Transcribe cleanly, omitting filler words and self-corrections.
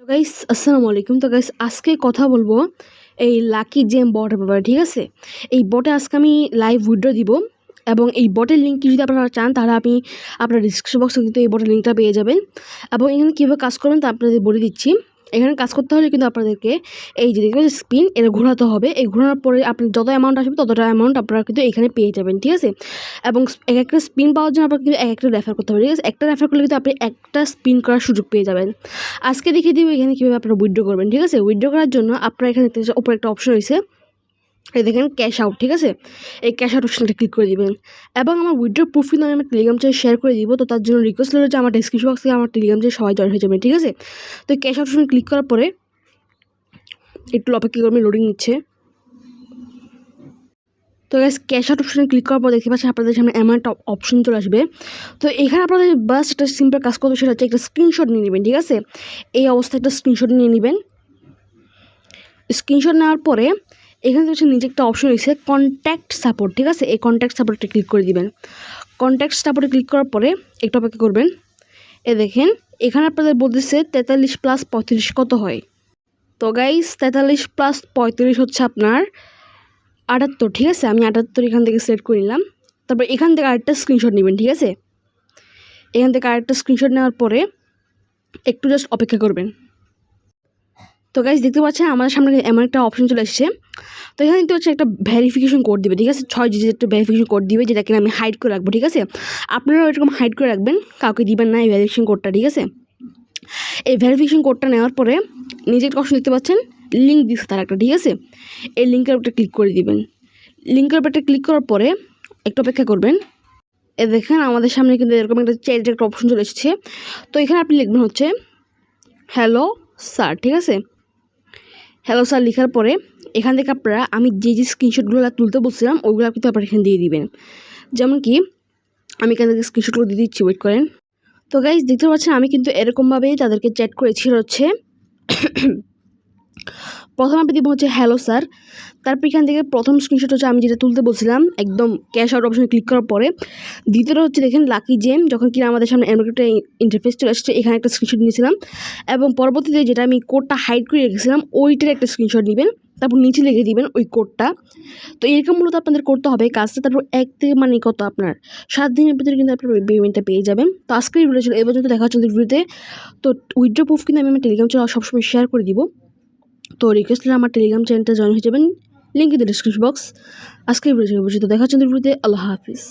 Guys আসসালামু আলাইকুম। তো গাইস আজকে কথা বলবো এই লাকি জেম বটের ব্যাপারে, ঠিক আছে? এই বটে আজকে আমি লাইভ উইথড্র দিব এবং এই বটের লিঙ্কটি যদি আপনারা চান তাহলে আপনি আপনার ডিসক্রিপশন বক্সে কিন্তু এই বটের লিঙ্কটা পেয়ে যাবেন। এবং এখানে কীভাবে কাজ করবেন তা আপনাদের বলে দিচ্ছি। এখানে কাজ করতে হলে কিন্তু আপনাদেরকে এই যে দেখবেন স্পিন এটা ঘোরাতে হবে। এই ঘোরানোর পরে আপনি যত অ্যামাউন্ট আসবে ততটা অ্যামাউন্ট আপনারা কিন্তু এখানে পেয়ে যাবেন, ঠিক আছে? এবং এক একটা স্পিন পাওয়ার জন্য আপনার কিন্তু এক একটা রেফার করতে হবে, ঠিক আছে? একটা রেফার করলে কিন্তু আপনি একটা স্পিন করার সুযোগ পেয়ে যাবেন। আজকে দেখিয়ে দিব এখানে কীভাবে আপনারা উইথড্র করবেন, ঠিক আছে? উইথড্র করার জন্য আপনারা এখানে দেখতে উপরে একটা অপশন রয়েছে, এই দেখেন ক্যাশ আউট, ঠিক আছে? এই ক্যাশ আউট অপশনটা ক্লিক করে দিবেন এবং আমার উইথড্র প্রুফ কিন্তু আমি আমার টেলিগ্রাম চ্যানেলে শেয়ার করে দিব। তো তার জন্য রিকোয়েস্ট হলো যে আমার ডিসক্রিপশন বক্সে আমার টেলিগ্রাম চ্যানেলে সবাই জয়েন হয়ে যাবেন, ঠিক আছে? তো ক্যাশ আউট অপশন ক্লিক করার পরে একটু অপেক্ষা করবেন, লোডিং নিচ্ছে। তো গাইস ক্যাশ আউট অপশনে ক্লিক করার পর দেখতে পাচ্ছেন আপনাদের সামনে অ্যামাউন্ট অপশন চলে আসবে। তো এখানে আপনাদের বাস একটা সিম্পল কাজ করতে, সেটা হচ্ছে একটা স্ক্রিনশট নিয়ে নেবেন, ঠিক আছে? এই অবস্থায় একটা স্ক্রিনশট নিয়ে নেবেন। স্ক্রিনশট নেওয়ার পরে এখানে হচ্ছে নিচে একটা অপশন রয়েছে কন্ট্যাক্ট সাপোর্ট, ঠিক আছে? এই কন্ট্যাক্ট সাপোর্টে ক্লিক করে দিবেন। কন্ট্যাক্ট সাপোর্টে ক্লিক করার পরে একটু অপেক্ষা করবেন। দেখেন এখানে আপনাদের বলতেছে 43 + 35 কত হয়। তো গাইস 43 + 35 হচ্ছে আপনার 78, ঠিক আছে? আমি 78 এখান থেকে সিলেক্ট করে নিলাম। তারপর এখান থেকে আরেকটা স্ক্রিনশট নেবেন, ঠিক আছে? এখান থেকে আরেকটা স্ক্রিনশট নেওয়ার পরে একটু জাস্ট অপেক্ষা করবেন। তো গাইস দেখতে পাচ্ছেন আমাদের সামনে এমন একটা অপশন চলে এসেছে। তো এখানে কিন্তু হচ্ছে একটা ভেরিফিকেশন কোড দিবে, ঠিক আছে? 6 ডিজিটের একটা ভেরিফিকেশন কোড দিবে, যেটাকে আমি হাইড করে রাখবো, ঠিক আছে? আপনারাও এরকম হাইড করে রাখবেন, কাউকে দিবেন না এই ভেরিফিকেশন কোডটা, ঠিক আছে? এই ভেরিফিকেশন কোডটা নেওয়ার পরে নিজে একটা অপশন দেখতে পাচ্ছেন, লিঙ্ক দিচ্ছে তার একটা, ঠিক আছে? এই লিঙ্কের উপরে ক্লিক করে দিবেন। লিঙ্কের উপরে ক্লিক করার পরে একটু অপেক্ষা করবেন। দেখেন আমাদের সামনে কিন্তু এরকম একটা চ্যাটের একটা অপশন চলে এসেছে। তো এখানে আপনি লিখবেন হচ্ছে হ্যালো স্যার, ঠিক আছে? হ্যালো স্যার লেখার পরে এখান থেকে আপনারা আমি যে স্ক্রিনশটগুলো তুলতে বলছিলাম ওইগুলো কিন্তু আপনারা এখানে দিয়ে দিবেন। যেমন কি আমি এখান থেকে স্ক্রিনশটগুলো দিয়ে দিচ্ছি, ওয়েট করেন। তো গাইজ দেখতে পাচ্ছেন আমি কিন্তু এরকমভাবেই তাদেরকে চ্যাট করেছি। হচ্ছে প্রথম আপনি দিব হচ্ছে হ্যালো স্যার, তারপর এখান থেকে প্রথম স্ক্রিনশট হচ্ছে আমি যেটা তুলতে বলছিলাম একদম ক্যাশ আউট অপশনে ক্লিক করার পরে। দ্বিতীয়টা হচ্ছে দেখেন লাকি জেম, যখন কিনা আমাদের সামনে এমন একটা ইন্টারফেস চলে আসছে, এখানে একটা স্ক্রিনশট নিয়েছিলাম এবং পরবর্তীতে যেটা আমি কোডটা হাইড করে রেখেছিলাম ওইটার একটা স্ক্রিনশট নেবেন, তারপর নিচে লিখে দিবেন ওই কোডটা। তো এরকম মূলত আপনাদের করতে হবে কাজটা। তারপর 1 থেকে মানে কত আপনার 7 দিনের ভিতরে কিন্তু আপনার পেমেন্টটা পেয়ে যাবেন। তো আজকের ভিডিও ছিল এবার যদি দেখা হচ্ছে ভিডিওতে। তো উইথড্র প্রুফ কিন্তু আমি আমার টেলিগ্রাম চ্যানেল সবসময় শেয়ার করে দিব। তো রিকোয়েস্ট হলে আমার টেলিগ্রাম চ্যানেলটা জয়েন হয়ে যাবেন, link in the description box. আজকের ভিডিও দেখা হচ্ছে ভিডিওতে। আল্লাহ হাফিজ।